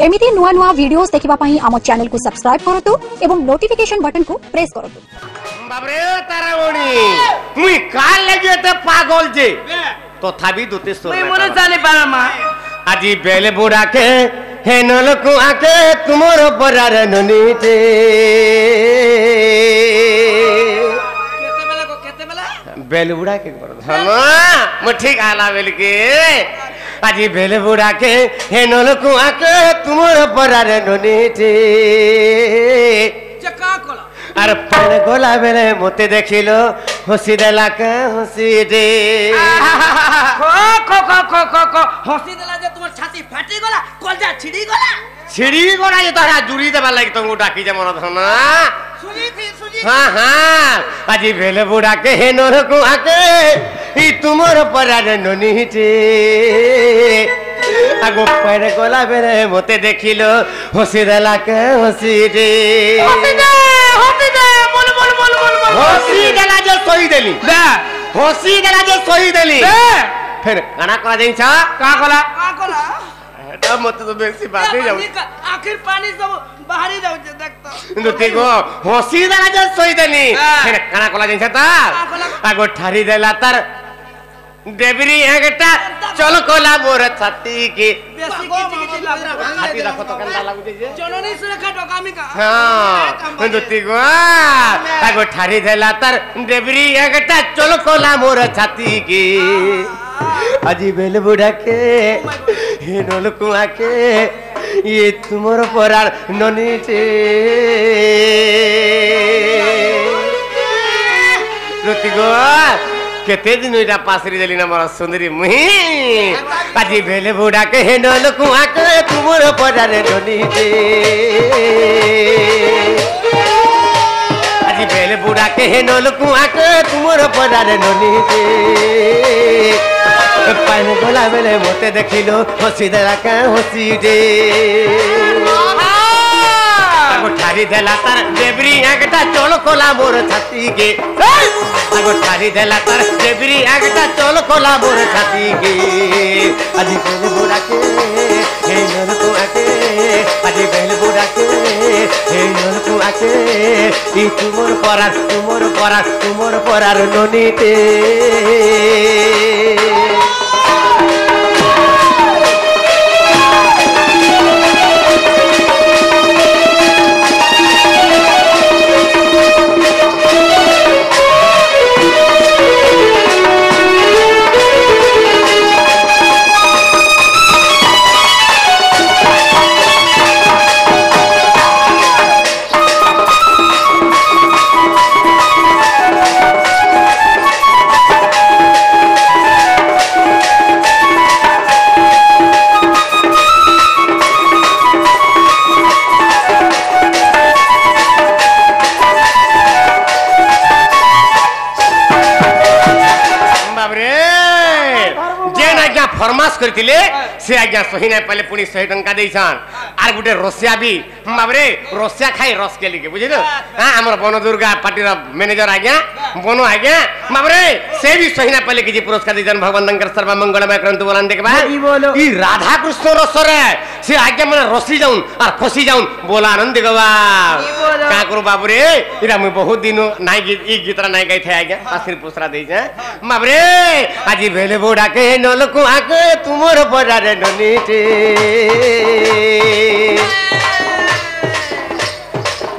एमिति नुआ नुआ वीडियोस देखिबा पई आम चैनल को सब्सक्राइब करतु एवं नोटिफिकेशन बटन को प्रेस करतु। बाबरे तारावणी मुई काल लगे ते पागल जे तथापि दुते सोर मुई मने जाने पारा मा आजी बेले बुढ़ा के हे नलकु आके तुमर बरार ननीते केते बेला बेले बुढ़ा के पर धमा म ठीक आला बेल के आजी बेले बुढ़ा के हे नलकु आके तुमर बरार ननीते चका कोला अरे पान गोला बेले मोते देखिलो हसी देला के हसी दे खो खो खो खो खो खो हसी देला जे तुमर छाती फाटी गला कलजा छिड़ी गला ये तारा जुड़ी देबा लागि तुमको डाकी जे मन धना सुनी हां हां आजी भेले बुढ़ा के हे नर को आके ई तुमर परार ननीते आगो पान गोला बेले मोते देखिलो हसी देला के हसी दे हसी देला जे सोई देली दे हसी देला जे सोई देली फिर गाना करा देई छा का कोला तब मत तो बेसी बात नहीं जाऊ आखिर पानी सब बाहरी जाऊ जे देख तो नुती गो हसी देला जे सोई देली फिर गाना करा देई छा ता आगो ठारी देला तार देबरी एकटा चल कोला मोर छाती की बेसी किच हाथी रखो तो कंदा लागु जे जननी सुरक्षा टोकामी का हां नुती गो आगो ठारी देला तार देबरी एकटा चल कोला मोर छाती की अजी बेल बुढ़ा के हे नलकुआ के ये तुमर परार ननीते रुति गो केते दिन इटा पासरी देली ना मोर सुंदरी मुही अजी बेल बुढ़ा के हे नलकुआ के तुमर परार ननीते अजी बेल बुढ़ा के हे नलकुआ के तुमर परार ननीते पान गोला बेले मोते देखिलो हसी देला के हसी दे आगो ठारी देला तार देबरी एकटा चल कोला मोर छाती के आगो ठारी देला तार देबरी एकटा चल कोला मोर छाती के अजी बेले बुढ़ा के हे नलकु आके अजी बेले बुढ़ा के हे नलकु आके ई तुमर परार ननीते फरमास करथिले से आज्ञा सही नै पहले पुनी 100 टंका देइछन आर गुटे रसिया भी बाबरे रसिया खाई रस के लिके बुझिलो हां हमर बन दुर्गा पार्टीर मैनेजर आज्ञा बनो आज्ञा बाबरे से भी सही नै पहले कि पुरस्कार देइछन भगवान शंकर सर्व मंगलमय करंतु बोलन देखबा ई राधा कृष्ण रसरे से आज्ञा मन रसी जाउन आर खसी जाउन बोला आनंद गवा का करू बाबरे इरा म बहुत दिन नाइ गीत ई गीतरा नाइ गाइ थे आज्ञा आखिर पुरस्कार देइछे बाबरे आजी भेले बोडा के नलकु आके तुमर परार ननीते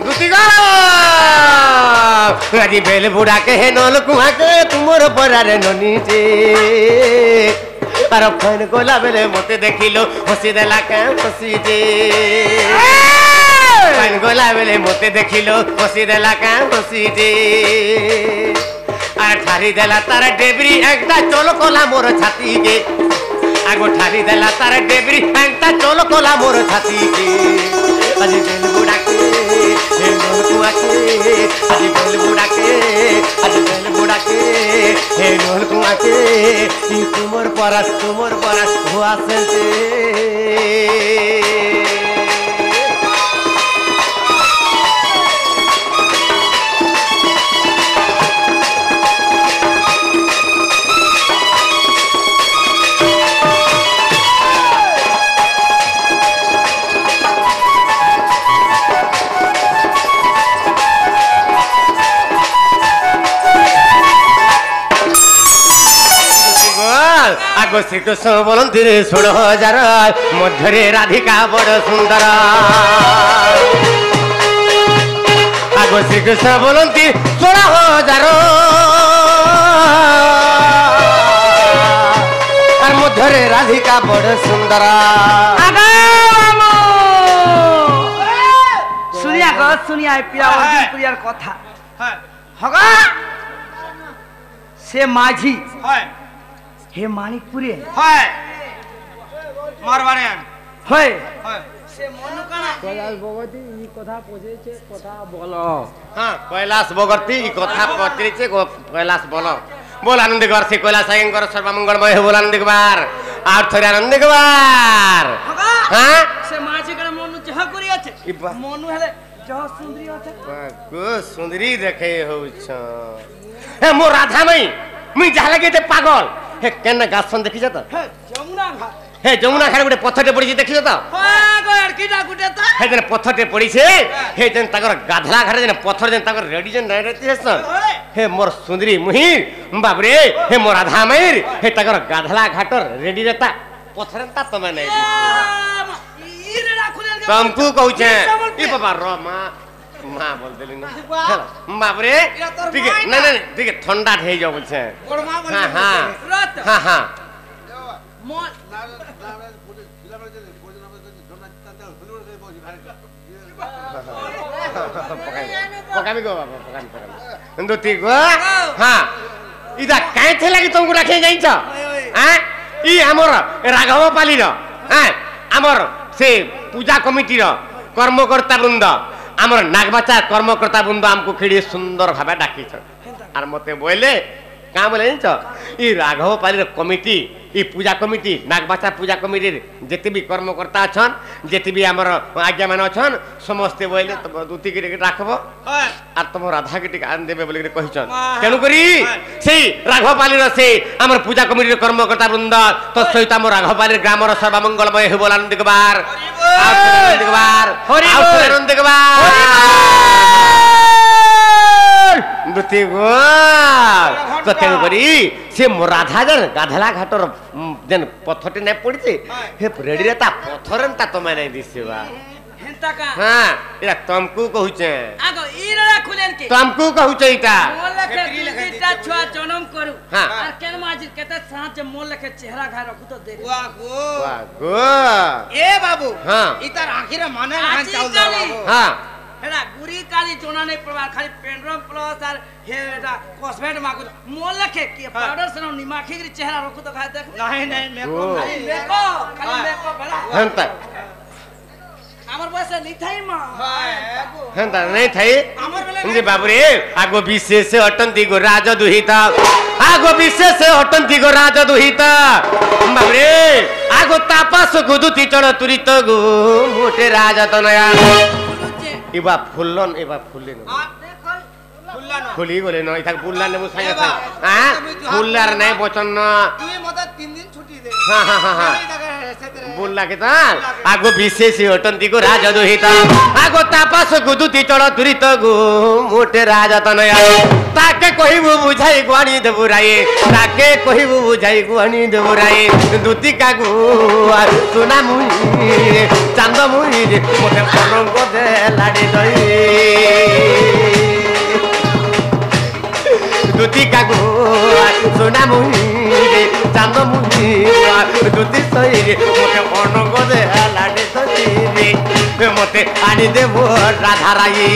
दुती गो आजी बेले बुढ़ा के हे नलकु आके तुमर परार ननीते अरे फैन गोला बेले मोते देखिलो हसी देला के हसी दे फैन गोला बेले मोते देखिलो हसी देला के हसी दे अरे ठारी देला तारा डेबरी एकटा चलो कोला मोर छाती के आगो ठारी देला तारा डेबरी एकटा चलो कोला मोर छाती के अजी बेल बुढ़ा के हे नलकुआ के अजी बेल बुढ़ा के अजी बेल बुढ़ा के हे नलकुआ के ई तुमर परास हुआ से आगो श्रीकृष्ण बोलती रे 16,000 मध्य राधिका बड़ सुंदर आगो श्रीकृष्ण बोलती 16,000 मध्य राधिका बड़ सुंदर सुनिया पिया प्रियार कथा हगा से माझी हे माणिकपुरी मारवाने হয় से मनु काना कैलाश भगवती ई कथा पहुंचे कथा बोलो हाँ कैलाश भगवती ई कथा पचरी कैलाश बोलो बोल आनंद गवार से कैलाश आयंकर सर्वमंगलमय हो बोल आनंद गवार और थोड़े आनंद गवार हाँ से माझी कर मनु जह करी আছে मनु हेले जह सुंदरी আছে को सुंदरी देखे हो छ हे मो राधा मई मुई जा लगे ते पागल हे केन गासन देखि छ त जमुना घाट हे जमुना घाट गुटे पत्थरटे पड़ी देखि छ त हां गो किटा गुटे त हे जन पत्थरटे पड़ी छे हे जन ताकर गाधला घाट जन पत्थर जन ताकर रेडी जन रहते छ हे मोर सुंदरी मुही बाप रे हे मोर राधा मई हे ताकर गाधला घाट रेडी रहता पत्थरता तमे नै तुमको कहू छे ई बाबा रो माँ बोल देली ना बाप रे ठीक है नहीं नहीं ठीक है ठंडा थे जाओ बोलछे हाँ हाँ हाँ हाँ पकामी को बाबा पकामी दुती को हाँ इदा काहे थे लगी तुमको रखे जाई छ हैं ई हमर राघव पाली रो हैं हमर से पूजा कमिटी रो कर्मकर्ता वृंद आमर नागबाचा कर्मकर्ता बृंद आमको खेड़ी सुंदर भाव डाकी आर मते बोले क्या बोले ई राघव पाली कमिटी ई पूजा कमिटी नागबाचा पूजा कमिटी जिते भी कर्मकर्ता अछन जिते भी आमर आज्ञा मान अछन समस्ते बोले दूती के राखबो आर तुम राधा के आन देबे बोले कहिछन तेनु करी से राघव पाली से आमर पूजा कमिटी कर्मकर्ता वृंद तो सहित आम राघव पाली ग्रामर सर्वमंगलमय हो बोल आनंद गवार आनंद गवार आनंद गवार दुती गो तो तेनु करी से राधा जन गाधला घाटर जन पत्थरटे नै पड़िছে हे रेडी रहता पत्थरन ता तमे नै दिसेबा हेंता का हां एरा तुमको कहू छे आगो ईरा खुलेन के तुमको कहू छे इटा मोल लखे इटा छुआ जन्म करू हाँ। और केन माजी केते साथ मोल लखे चेहरा घा रखू तो देख वाह गो ए बाबू हाँ। इतार आखिर माने हां चाउल बाबू हां हेडा गुरी काली जोना नहीं पड़वा खाली पेंड्रम प्लस और हे एटा कॉस्मेट मागु मोल लखे के पाउडर से निमाखी के चेहरा रखू तो घा देख नहीं नहीं मेको खाली मेको बड़ा हंता हमर बस नहीं थाई मां हंता नहीं थाई जी बाबू रे आगो विशेष अटंती गो राज दुहित आगो विशेष अटंती गो राज दुहित बाबू रे आगो तापस गुदुती चढ़ तुरित गो मोटे राज तनया इबा फुल्लन इबा फुल्लेन खुली गले न इथाक बुल्ला ने मुसाया था हां बुल्लार नै बचन न तुई मत 3 दिन छुट्टी दे हां हां हां बुल्ला के ताल आगो विशेष अटंती को राज दोहित आगो तापस गुदुती चढ़ तुरित गो मोटे राज तनया ताके कहिबु बुझाई गुआनी देबुराए ताके कहिबु बुझाई गुआनी देबुराए दुती का गो सोना मुई चांद मुई मोटे पलंग दे लाडी दई दुती का गो सोना मुई चांद मुई दुती सई मोटे पलंग दे लाडी दई मोटे आनी देबो राधा राई